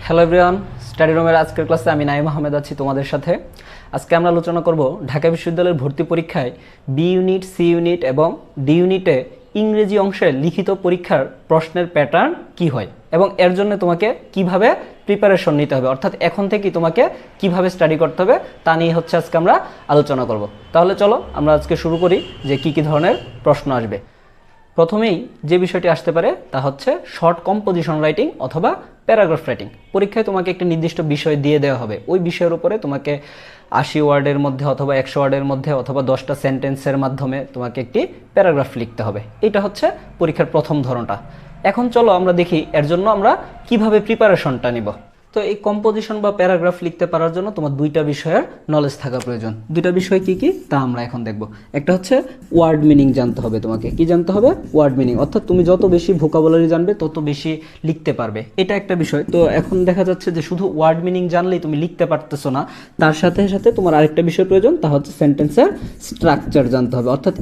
Hello everyone, study রুমের আজকের ক্লাসে আমি নাইম আহমেদ আছি তোমাদের সাথে। আজকে আমরা আলোচনা করব ঢাকা বিশ্ববিদ্যালয়ের ভর্তি পরীক্ষায় বি ইউনিট, সি ইউনিট এবং ডি ইউনিটে ইংরেজি অংশে লিখিত পরীক্ষার প্রশ্নের প্যাটার্ন কি হয় এবং এর জন্য তোমাকে কিভাবে প্রিপারেশন নিতে হবে, অর্থাৎ এখন থেকেই তোমাকে কিভাবে স্টাডি করতে হবে তা নিয়ে হচ্ছে আজকে আমরা আলোচনা করব। তাহলে চলো আমরা আজকে শুরু করি যে কি কি ধরনের প্রশ্ন আসবে। প্রথমেই যে বিষয়টি আসতে পারে তা হচ্ছে শর্ট কম্পোজিশন রাইটিং অথবা প্যারাগ্রাফ রাইটিং। পরীক্ষায় তোমাকে একটি নির্দিষ্ট বিষয় দিয়ে দেওয়া হবে, ওই বিষয়ের উপরে তোমাকে 80 ওয়ার্ডের মধ্যে অথবা 100 ওয়ার্ডের মধ্যে অথবা 10টা সেন্টেন্সের মাধ্যমে তোমাকে একটি প্যারাগ্রাফ লিখতে হবে। এটা হচ্ছে পরীক্ষার প্রথম ধরনটা। এখন চলো আমরা দেখি এর জন্য আমরা কিভাবে প্রিপারেশনটা নিব। তো এই কম্পোজিশন বা প্যারাগ্রাফ লিখতে পারার জন্য তোমার দুইটা বিষয়ের নলেজ থাকা প্রয়োজন। দুইটা বিষয় কি কি তা আমরা এখন দেখব। একটা হচ্ছে ওয়ার্ড মিনিং জানতে হবে, তোমাকে কি জানতে হবে? ওয়ার্ড মিনিং, অর্থাৎ তুমি যত বেশি ভোকাবুলারি জানবে তত বেশি লিখতে পারবে, এটা একটা বিষয়। তো এখন দেখা যাচ্ছে যে শুধু ওয়ার্ড মিনিং জানলেই তুমি লিখতে পারতেছো না, তার সাথে সাথে তোমার আরেকটা বিষয় প্রয়োজন, তা হচ্ছে সেন্টেন্সের স্ট্রাকচার জানতে হবে, অর্থাৎ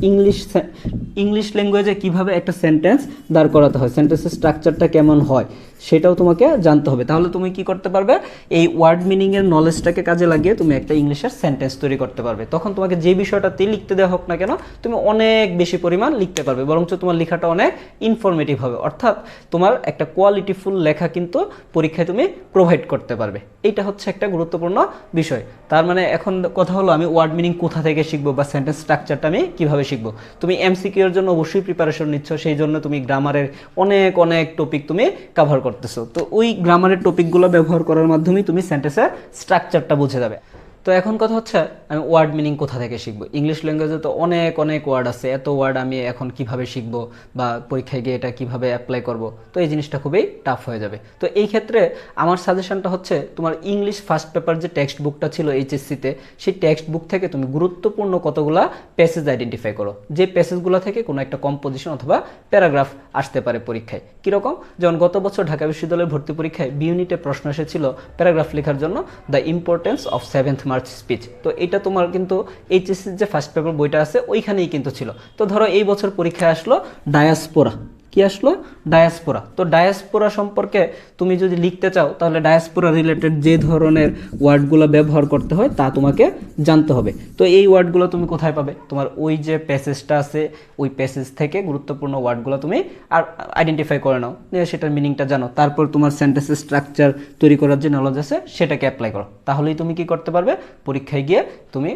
ইংলিশ ল্যাঙ্গুয়েজে কিভাবে একটা সেন্টেন্স দাঁড় করাতে হয়, সেন্টেন্সের স্ট্রাকচারটা কেমন হয় সেটাও তোমাকে জানতে হবে। তাহলে তুমি কি করতে পারবে, এই ওয়ার্ড মিনিংয়ের নলেজটাকে কাজে লাগিয়ে তুমি একটা ইংলিশের সেন্টেন্স তৈরি করতে পারবে। তখন তোমাকে যে বিষয়টাতে লিখতে দেওয়া হোক না কেন তুমি অনেক বেশি পরিমাণ লিখতে পারবে, বরঞ্চ তোমার লেখাটা অনেক ইনফরমেটিভ হবে, অর্থাৎ তোমার একটা কোয়ালিটিফুল লেখা কিন্তু পরীক্ষায় তুমি প্রোভাইড করতে পারবে। এইটা হচ্ছে একটা গুরুত্বপূর্ণ বিষয়। তার মানে এখন কথা হলো আমি ওয়ার্ড মিনিং কোথা থেকে শিখবো বা সেন্টেন্স স্ট্রাকচারটা আমি কিভাবে শিখবো। তুমি এমসিকিউ এর জন্য অবশ্যই প্রিপারেশন নিচ্ছ, সেই জন্য তুমি গ্রামারের অনেক অনেক টপিক তুমি কভার করতেছো। তো ওই গ্রামারের টপিকগুলো ব্যবহার করার মাধ্যমে তুমি সেন্টেন্সের স্ট্রাকচারটা বুঝে যাবে। তো এখন কথা হচ্ছে আমি ওয়ার্ড মিনিং কোথা থেকে শিখবো। ইংলিশ ল্যাঙ্গুয়েজে তো অনেক অনেক ওয়ার্ড আছে, এত ওয়ার্ড আমি এখন কিভাবে শিখবো বা পরীক্ষায় গিয়ে এটা কিভাবে অ্যাপ্লাই করব, তো এই জিনিসটা খুবই টাফ হয়ে যাবে। তো এই ক্ষেত্রে আমার সাজেশনটা হচ্ছে তোমার ইংলিশ ফার্স্ট পেপার যে টেক্সট বুকটা ছিল এইচএসসিতে, সেই টেক্সট বুক থেকে তুমি গুরুত্বপূর্ণ কতগুলা প্যাসেজ আইডেন্টিফাই করো, যে প্যাসেজগুলো থেকে কোনো একটা কম্পোজিশন অথবা প্যারাগ্রাফ আসতে পারে পরীক্ষায়। কীরকম, যেমন গত বছর ঢাকা বিশ্ববিদ্যালয়ের ভর্তি পরীক্ষায় বি ইউনিটে প্রশ্ন এসেছিল প্যারাগ্রাফ লেখার জন্য the importance of 7th March speech. তো এটা তোমার কিন্তু এইচএসসির যে ফার্স্ট পেপার বইটা আছে ওইখানেই কিন্তু ছিল। তো ধরো এই বছর পরীক্ষায় আসলো ডায়াসপোরা, কি আসলো? ডায়াসপোরা। তো ডায়াসপোরা সম্পর্কে তুমি যদি লিখতে চাও তাহলে ডায়াসপোরা রিলেটেড যে ধরনের ওয়ার্ডগুলো ব্যবহার করতে হয় তা তোমাকে জানতে হবে। তো এই ওয়ার্ডগুলো তুমি কোথায় পাবে? তোমার ওই যে প্যাসেজটা আছে ওই প্যাসেজ থেকে গুরুত্বপূর্ণ ওয়ার্ডগুলো তুমি আর আইডেন্টিফাই করে নাও, সেটার মিনিংটা জানো, তারপর তোমার সেন্টেন্সের স্ট্রাকচার তৈরি করার যে নলেজ আছে সেটাকে অ্যাপ্লাই করো। তাহলেই তুমি কি করতে পারবে, পরীক্ষায় গিয়ে তুমি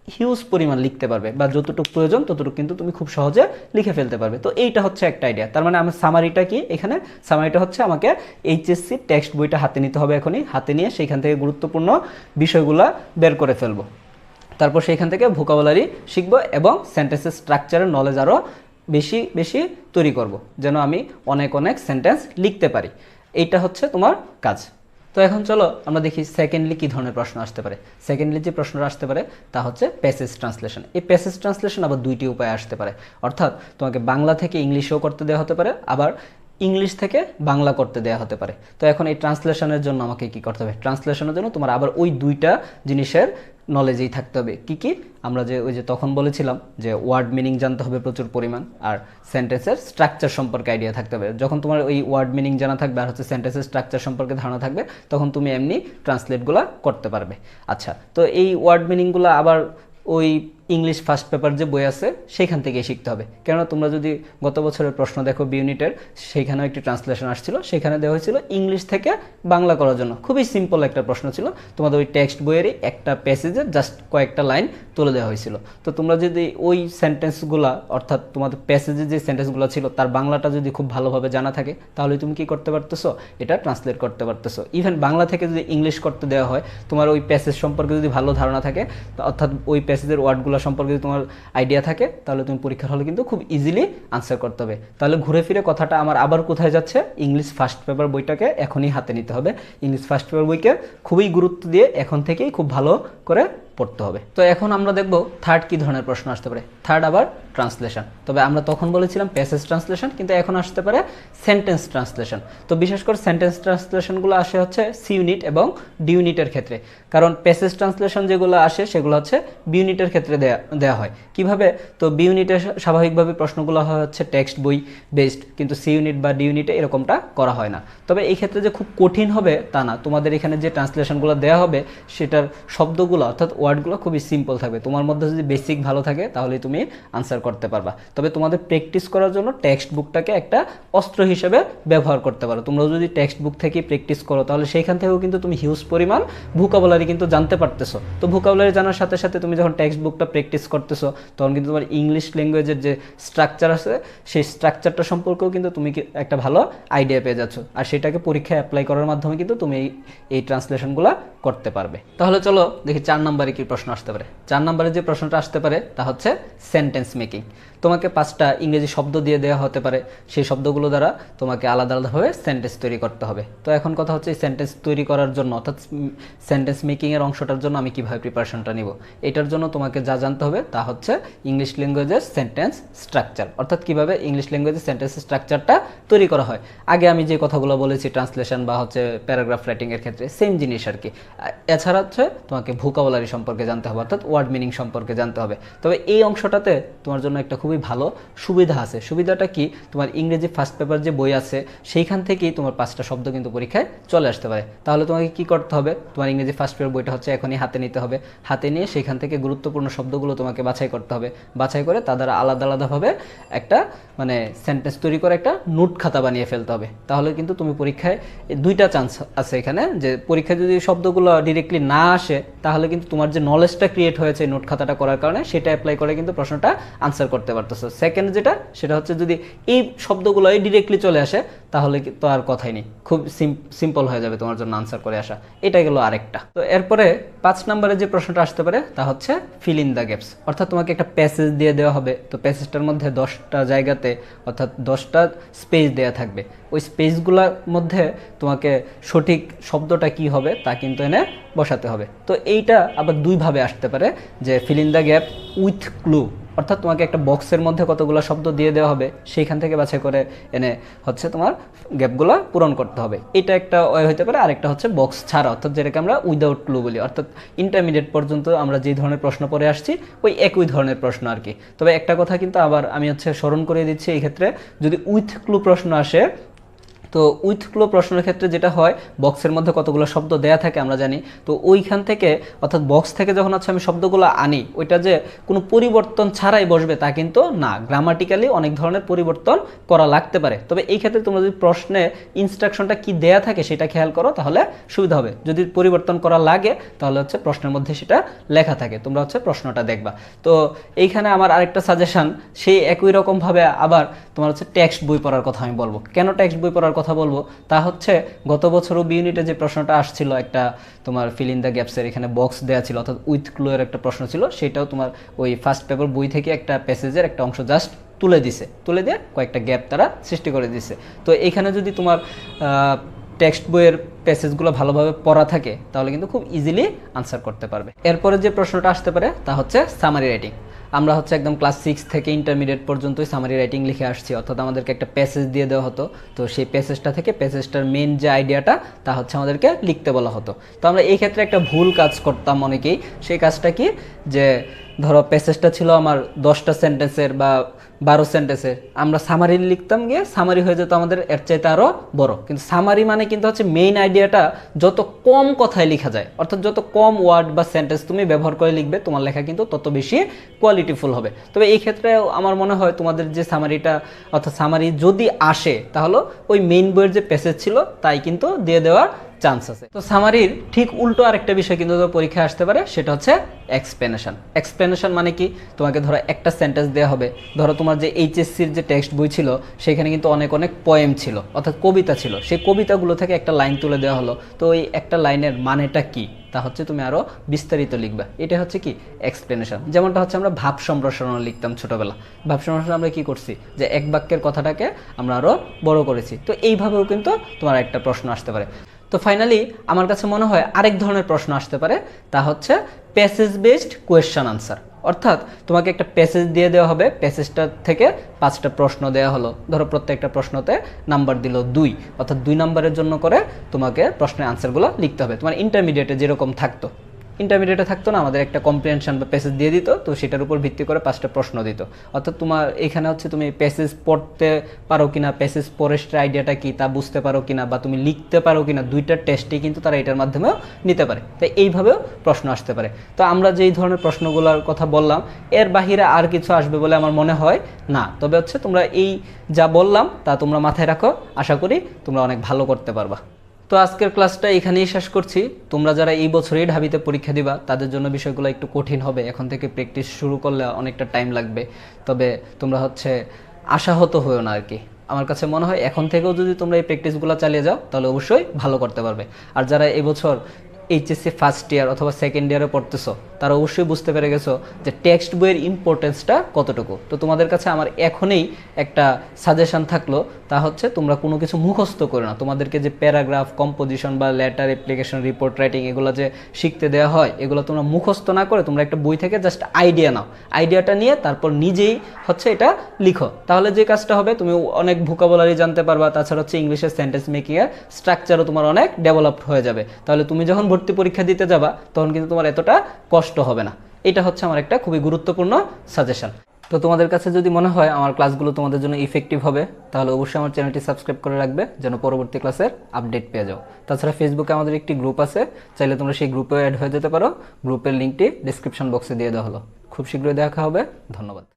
হিউজ পরিমাণ লিখতে পারবে, বা যতটুকু প্রয়োজন ততটুকু কিন্তু তুমি খুব সহজে লিখে ফেলতে পারবে। তো এইটা হচ্ছে একটা আইডিয়া। তার মানে আমার সামারিটা কি, এখানে সামারিটা হচ্ছে আমাকে এইচএসসি টেক্সট বইটা হাতে নিতে হবে, এখনই হাতে নিয়ে সেইখান থেকে গুরুত্বপূর্ণ বিষয়গুলো বের করে ফেলবো, তারপর সেইখান থেকে ভোকাবুলারি শিখবো এবং সেন্টেন্সের স্ট্রাকচারের নলেজ আরও বেশি বেশি তৈরি করব, যেন আমি অনেক অনেক সেন্টেন্স লিখতে পারি। এইটা হচ্ছে তোমার কাজ। তো এখন চলো আমরা দেখি সেকেন্ডলি কী ধরনের প্রশ্ন আসতে পারে। সেকেন্ডলি যে প্রশ্নটা আসতে পারে তা হচ্ছে প্যাসেজ ট্রান্সলেশন। এই প্যাসেজ ট্রান্সলেশন আবার দুইটি উপায়ে আসতে পারে, অর্থাৎ তোমাকে বাংলা থেকে ইংলিশেও করতে দেওয়া হতে পারে, আবার ইংলিশ থেকে বাংলা করতে দেওয়া হতে পারে। তো এখন এই ট্রান্সলেশনের জন্য আমাকে কি করতে হবে? ট্রান্সলেশনের জন্য তোমার আবার ওই দুইটা জিনিসের নলেজেই থাকতে হবে। কি কি? আমরা যে ওই যে তখন বলেছিলাম যে ওয়ার্ড মিনিং জানতে হবে প্রচুর পরিমাণ, আর সেন্টেন্সের স্ট্রাকচার সম্পর্কে আইডিয়া থাকতে হবে। যখন তোমার ওই ওয়ার্ড মিনিং জানা থাকবে আর হচ্ছে সেন্টেন্সের স্ট্রাকচার সম্পর্কে ধারণা থাকবে, তখন তুমি এমনি ট্রান্সলেটগুলো করতে পারবে। আচ্ছা, তো এই ওয়ার্ড মিনিংগুলো আবার ওই ইংলিশ ফার্স্ট পেপার যে বই আছে সেইখান থেকে শিখতে হবে। কেননা তোমরা যদি গত বছরের প্রশ্ন দেখো বি ইউনিটের, সেইখানেও একটি ট্রান্সলেশন আসছিল, সেখানে দেওয়া হয়েছিল ইংলিশ থেকে বাংলা করার জন্য। খুবই সিম্পল একটা প্রশ্ন ছিল, তোমাদের ওই টেক্সট বইয়েরই একটা প্যাসেজে জাস্ট কয়েকটা লাইন তুলে দেওয়া হয়েছিল। তো তোমরা যদি ওই সেন্টেন্সগুলো, অর্থাৎ তোমাদের প্যাসেজে যে সেন্টেন্সগুলো ছিল তার বাংলাটা যদি খুব ভালোভাবে জানা থাকে, তাহলে তুমি কি করতে পারতেছো? এটা ট্রান্সলেট করতে পারতেছো। ইভেন বাংলা থেকে যদি ইংলিশ করতে দেওয়া হয়, তোমার ওই প্যাসেজ সম্পর্কে যদি ভালো ধারণা থাকে, অর্থাৎ ওই প্যাসেজের ওয়ার্ডগুলো সম্পর্কে যদি তোমার আইডিয়া থাকে, তাহলে তুমি পরীক্ষার হলে কিন্তু খুব ইজিলি আনসার করতে হবে। তাহলে ঘুরে ফিরে কথাটা আমার আবার কোথায় যাচ্ছে? ইংলিশ ফার্স্ট পেপার বইটাকে এখনই হাতে নিতে হবে। ইংলিশ ফার্স্ট পেপার বইকে খুবই গুরুত্ব দিয়ে এখন থেকেই খুব ভালো করে পড়তে হবে। তো এখন আমরা দেখব থার্ড কি ধরনের প্রশ্ন আসতে পারে। থার্ড আবার ট্রান্সলেশন। তবে আমরা তখন বলেছিলাম প্যাসেজ ট্রান্সলেশন, কিন্তু এখন আসতে পারে সেন্টেন্স ট্রান্সলেশন। তো বিশেষ করে সেন্টেন্স ট্রান্সলেশনগুলো আসে হচ্ছে সি ইউনিট এবং ডি ইউনিটের ক্ষেত্রে, কারণ প্যাসেজ ট্রান্সলেশন যেগুলো আসে সেগুলো হচ্ছে বি ইউনিটের ক্ষেত্রে দেওয়া হয়। কিভাবে? তো বি ইউনিটে স্বাভাবিকভাবে প্রশ্নগুলো হয় হচ্ছে টেক্সট বই বেসড, কিন্তু সি ইউনিট বা ডি ইউনিটে এরকমটা করা হয় না। তবে এই ক্ষেত্রে যে খুব কঠিন হবে তা না, তোমাদের এখানে যে ট্রান্সলেশনগুলো দেওয়া হবে সেটার শব্দগুলো অর্থাৎ ওয়ার্ডগুলো খুবই সিম্পল থাকবে। তোমার মধ্যে যদি বেসিক ভালো থাকে তাহলে তুমি আনসার করতে পারবা। তবে তোমাদের প্র্যাকটিস করার জন্য টেক্সট বুকটাকে একটা অস্ত্র হিসেবে ব্যবহার করতে পারো। তোমরা যদি টেক্সট বুক থেকে প্র্যাকটিস করো তাহলে সেইখান থেকেও কিন্তু তুমি হিউজ পরিমাণ ভোকাবুলারি কিন্তু জানতে পারতেছো। তো ভোকাবুলারি জানার সাথে সাথে তুমি যখন টেক্সট বুকটা প্র্যাকটিস করতেছো তখন কিন্তু তোমার ইংলিশ ল্যাঙ্গুয়েজের যে স্ট্রাকচার আছে সেই স্ট্রাকচারটা সম্পর্কেও কিন্তু তুমি একটা ভালো আইডিয়া পেয়ে যাচ্ছ, আর সেটাকে পরীক্ষায় অ্যাপ্লাই করার মাধ্যমে কিন্তু তুমি এই ট্রান্সলেশনগুলো করতে পারবে। তাহলে চলো দেখি 4 নম্বরে কি প্রশ্ন আসতে পারে। 4 নম্বরে যে প্রশ্নটা আসতে পারে তা হচ্ছে সেন্টেন্স মেকিং। তোমাকে 5টা ইংরেজি শব্দ দিয়ে দেওয়া হতে পারে, সেই শব্দগুলো দ্বারা তোমাকে আলাদা আলাদাভাবে সেন্টেন্স তৈরি করতে হবে। তো এখন কথা হচ্ছে এই সেন্টেন্স তৈরি করার জন্য অর্থাৎ সেন্টেন্স মেকিংয়ের অংশটার জন্য আমি কীভাবে প্রিপারেশনটা নিব। এটার জন্য তোমাকে যা জানতে হবে তা হচ্ছে ইংলিশ ল্যাঙ্গুয়েজের সেন্টেন্স স্ট্রাকচার, অর্থাৎ কীভাবে ইংলিশ ল্যাঙ্গুয়েজের সেন্টেন্স স্ট্রাকচারটা তৈরি করা হয়। আগে আমি যে কথাগুলো বলেছি ট্রান্সলেশন বা হচ্ছে প্যারাগ্রাফ রাইটিংয়ের ক্ষেত্রে সেম জিনিস আর কি। এছাড়া হচ্ছে তোমাকে ভোকাবুলারি সম্পর্কে জানতে হবে, অর্থাৎ ওয়ার্ড মিনিং সম্পর্কে জানতে হবে। তবে এই অংশটাতে তোমার জন্য একটা খুবই ভালো সুবিধা আছে। সুবিধাটা কি? তোমার ইংরেজি ফার্স্ট পেপার যে বই আছে সেইখান থেকেই তোমার 5টা শব্দ কিন্তু পরীক্ষায় চলে আসতে পারে। তাহলে তোমাকে কি করতে হবে? তোমার ইংরেজি ফার্স্ট পেপার বইটা হচ্ছে এখনই হাতে নিতে হবে। হাতে নিয়ে সেখান থেকে গুরুত্বপূর্ণ শব্দগুলো তোমাকে বাছাই করতে হবে। বাছাই করে তাদের আলাদা আলাদাভাবে একটা মানে সেন্টেন্স তৈরি করে একটা নোট খাতা বানিয়ে ফেলতে হবে। তাহলে কিন্তু তুমি পরীক্ষায় 2টা চান্স আছে এখানে, যে পরীক্ষায় যদি শব্দগুলো ডিরেক্টলি না আসে তাহলে কিন্তু তোমার যে নলেজটা ক্রিয়েট হয়েছে নোট খাতাটা করার কারণে সেটা অ্যাপ্লাই করে কিন্তু প্রশ্নটা আনসার করতে পারতেছো। সেকেন্ড যেটা সেটা হচ্ছে যদি এই শব্দগুলোই ডিরেক্টলি চলে আসে তাহলে তো আর কথাই নেই, খুব সিম্পল হয়ে যাবে তোমার জন্য আনসার করে আসা। এটা গেল আরেকটা। তো এরপরে 5 নম্বরে যে প্রশ্নটা আসতে পারে তা হচ্ছে ফিল ইন দ্য গ্যাপস, অর্থাৎ তোমাকে একটা প্যাসেজ দিয়ে দেওয়া হবে। তো প্যাসেজটার মধ্যে 10টা জায়গাতে অর্থাৎ 10টা স্পেস দেওয়া থাকবে। ওই স্পেসগুলোর মধ্যে তোমাকে সঠিক শব্দটা কি হবে তা কিন্তু এনে বসাতে হবে। তো এইটা আবার দুইভাবে আসতে পারে, যে fill in the gap with clue, অর্থাৎ তোমাকে একটা বক্সের মধ্যে কতগুলো শব্দ দিয়ে দেওয়া হবে, সেইখান থেকে বাছাই করে এনে হচ্ছে তোমার গ্যাপগুলো পূরণ করতে হবে। এটা একটা ওয়ে হতে পারে। আরেকটা হচ্ছে বক্স ছাড়া, অর্থাৎ যেটাকে আমরা উইদাউট ক্লু বলি, অর্থাৎ ইন্টারমিডিয়েট পর্যন্ত আমরা যে ধরনের প্রশ্ন পড়ে আসছি ওই একই ধরনের প্রশ্ন আর কি। তবে একটা কথা কিন্তু আবার আমি হচ্ছে স্মরণ করে দিচ্ছি, এই ক্ষেত্রে যদি উইথ ক্লু প্রশ্ন আসে তো উইথ ক্লু প্রশ্নের ক্ষেত্রে যেটা হয় বক্সের মধ্যে কতগুলো শব্দ দেয়া থাকে আমরা জানি। তো ওইখান থেকে অর্থাৎ বক্স থেকে যখন হচ্ছে আমি শব্দগুলো আনি ওইটা যে কোনো পরিবর্তন ছাড়াই বসবে তা কিন্তু না, গ্রামাটিক্যালি অনেক ধরনের পরিবর্তন করা লাগতে পারে। তবে এই ক্ষেত্রে তোমরা যদি প্রশ্নে ইনস্ট্রাকশনটা কি দেয়া থাকে সেটা খেয়াল করো তাহলে সুবিধা হবে। যদি পরিবর্তন করা লাগে তাহলে হচ্ছে প্রশ্নের মধ্যে সেটা লেখা থাকে, তোমরা হচ্ছে প্রশ্নটা দেখবা। তো এইখানে আমার আরেকটা সাজেশন, সেই একই রকমভাবে আবার তোমার হচ্ছে টেক্সট বই পড়ার কথা আমি বলবো। কেন টেক্সট বই পড়ার কথা বলবো তা হচ্ছে গত বছরও বি ইউনিটে যে প্রশ্নটা আসছিল একটা তোমার ফিল ইন দ্য গ্যাপসের এখানে বক্স দেওয়া ছিল অর্থাৎ উইথ ক্লু এর একটা প্রশ্ন ছিল, সেটাও তোমার ওই ফার্স্ট পেপার বই থেকে একটা প্যাসেজের একটা অংশ জাস্ট তুলে দিয়ে কয়েকটা গ্যাপ তারা সৃষ্টি করে দিছে। তো এখানে যদি তোমার টেক্সট বইয়ের প্যাসেজগুলো ভালোভাবে পড়া থাকে তাহলে কিন্তু খুব ইজিলি আনসার করতে পারবে। এরপরে যে প্রশ্নটা আসতে পারে তা হচ্ছে সামারি রাইটিং। আমরা হচ্ছে একদম ক্লাস 6 থেকে ইন্টারমিডিয়েট পর্যন্তই সামারি রাইটিং লিখে আসছি, অর্থাৎ আমাদেরকে একটা প্যাসেজ দিয়ে দেওয়া হতো। তো সেই প্যাসেজটা থেকে প্যাসেজটার মেন যে আইডিয়াটা তা হচ্ছে আমাদেরকে লিখতে বলা হতো। তো আমরা এই ক্ষেত্রে একটা ভুল কাজ করতাম অনেকেই। সেই কাজটা কি, যে ধরো প্যাসেজটা ছিল আমার 10টা সেন্টেন্সের বা 12 সেন্টেন্সের, আমরা সামারি লিখতাম, গিয়ে সামারি হয়ে যেত আমাদের এর চাইতে আরও বড়। কিন্তু সামারি মানে কিন্তু হচ্ছে মেইন আইডিয়াটা যত কম কথায় লেখা যায়, অর্থাৎ যত কম ওয়ার্ড বা সেন্টেন্স তুমি ব্যবহার করে লিখবে তোমার লেখা কিন্তু তত বেশি কোয়ালিটিফুল হবে। তবে এই ক্ষেত্রে আমার মনে হয় তোমাদের যে সামারিটা অর্থাৎ সামারি যদি আসে তাহলে ওই মেইন বইয়ের যে প্যাসেজ ছিল তাই কিন্তু দিয়ে দেওয়ার চান্স আছে। তো সামারির ঠিক উল্টো আরেকটা বিষয় কিন্তু পরীক্ষায় আসতে পারে, সেটা হচ্ছে এক্সপ্লেনেশন। এক্সপ্লেনেশন মানে কি, তোমাকে ধরো একটা সেন্টেন্স দেওয়া হবে, ধরো তোমার যে এইচএসসির যে টেক্সট বই ছিল সেখানে কিন্তু অনেক পোয়েম ছিল অর্থাৎ কবিতা ছিল, সেই কবিতাগুলো থেকে একটা লাইন তুলে দেওয়া হলো। তো ওই একটা লাইনের মানেটা কি তা হচ্ছে তুমি আরও বিস্তারিত লিখবা, এটা হচ্ছে কি এক্সপ্লেনেশন। যেমনটা হচ্ছে আমরা ভাব সম্প্রসারণ লিখতাম ছোটোবেলা, ভাব সম্প্রসারণ আমরা কি করছি যে এক বাক্যের কথাটাকে আমরা আরও বড় করেছি। তো এইভাবেও কিন্তু তোমার একটা প্রশ্ন আসতে পারে। তো ফাইনালি আমার কাছে মনে হয় আরেক ধরনের প্রশ্ন আসতে পারে, তা হচ্ছে প্যাসেজ বেসড কোয়েশ্চেন আনসার। অর্থাৎ তোমাকে একটা প্যাসেজ দিয়ে দেওয়া হবে, প্যাসেজটা থেকে 5টা প্রশ্ন দেওয়া হলো, ধরো প্রত্যেকটা প্রশ্নতে নাম্বার দিল 2, অর্থাৎ 2 নাম্বারের জন্য করে তোমাকে প্রশ্নের আনসারগুলো লিখতে হবে। তোমার ইন্টারমিডিয়েটে যেরকম থাকতো, ইন্টারমিডিয়েটে থাকতো না, আমাদের একটা কম্প্রিহেনশন বা প্যাসেজ দিয়ে দিত, তো সেটার উপর ভিত্তি করে 5টা প্রশ্ন দিত। অর্থাৎ তোমার এখানে হচ্ছে তুমি প্যাসেজ পড়তে পারো কিনা, প্যাসেজ পড়ে সেটার আইডিয়াটা কি তা বুঝতে পারো কিনা, বা তুমি লিখতে পারো কিনা, 2টা টেস্টই কিন্তু তারা এটার মাধ্যমেও নিতে পারে। তাই এইভাবেও প্রশ্ন আসতে পারে। তো আমরা যেই ধরনের প্রশ্নগুলোর কথা বললাম এর বাহিরে আর কিছু আসবে বলে আমার মনে হয় না। তবে হচ্ছে তোমরা এই যা বললাম তা তোমরা মাথায় রাখো, আশা করি তোমরা অনেক ভালো করতে পারবা। তো আজকের ক্লাসটা এখানেই শেষ করছি। তোমরা যারা এই বছরেই ঢাবিতে পরীক্ষা দিবা তাদের জন্য বিষয়গুলো একটু কঠিন হবে, এখন থেকে প্র্যাকটিস শুরু করলে অনেকটা টাইম লাগবে। তবে তোমরা হচ্ছে আশাহত হয়েও না আর কি। আমার কাছে মনে হয় এখন থেকেও যদি তোমরা এই প্র্যাকটিসগুলো চালিয়ে যাও তাহলে অবশ্যই ভালো করতে পারবে। আর যারা এবছর এইচএসসি ফার্স্ট ইয়ার অথবা সেকেন্ড ইয়ারে পড়তেছো তারা অবশ্যই বুঝতে পেরে গেছো যে টেক্সট বইয়ের ইম্পর্টেন্সটা কতটুকু। তো তোমাদের কাছে আমার এখনই একটা সাজেশন থাকলো, তা হচ্ছে তোমরা কোনো কিছু মুখস্থ করো না। তোমাদেরকে যে প্যারাগ্রাফ, কম্পোজিশন বা লেটার, অ্যাপ্লিকেশন, রিপোর্ট রাইটিং এগুলো যে শিখতে দেওয়া হয়, এগুলো তোমরা মুখস্থ না করে তোমরা একটা বই থেকে জাস্ট আইডিয়া নাও। আইডিয়াটা নিয়ে তারপর নিজেই হচ্ছে এটা লিখো। তাহলে যে কাজটা হবে, তুমি অনেক ভোকাবুলারি জানতে পারবা। তাছাড়া হচ্ছে ইংলিশের সেন্টেন্স মেকিংয়ের স্ট্রাকচারও তোমার অনেক ডেভেলপড হয়ে যাবে। তাহলে তুমি যখন ভর্তি পরীক্ষা দিতে যাবা তখন কিন্তু তোমার এতটা কষ্ট হবে না। এটা হচ্ছে আমার একটা খুবই গুরুত্বপূর্ণ সাজেশন। তো তোমাদের কাছে যদি মনে হয় আমার ক্লাসগুলো তোমাদের জন্য ইফেক্টিভ হবে তাহলে অবশ্যই আমার চ্যানেলটি সাবস্ক্রাইব করে রাখবে যেন পরবর্তী ক্লাসের আপডেট পেয়ে যাও। তাছাড়া ফেসবুকে আমাদের একটি গ্রুপ আছে, চাইলে তোমরা সেই গ্রুপে অ্যাড হয়ে যেতে পারো। গ্রুপের লিঙ্কটি ডেসক্রিপশন বক্সে দিয়ে দেওয়া হলো। খুব শীঘ্রই দেখা হবে। ধন্যবাদ।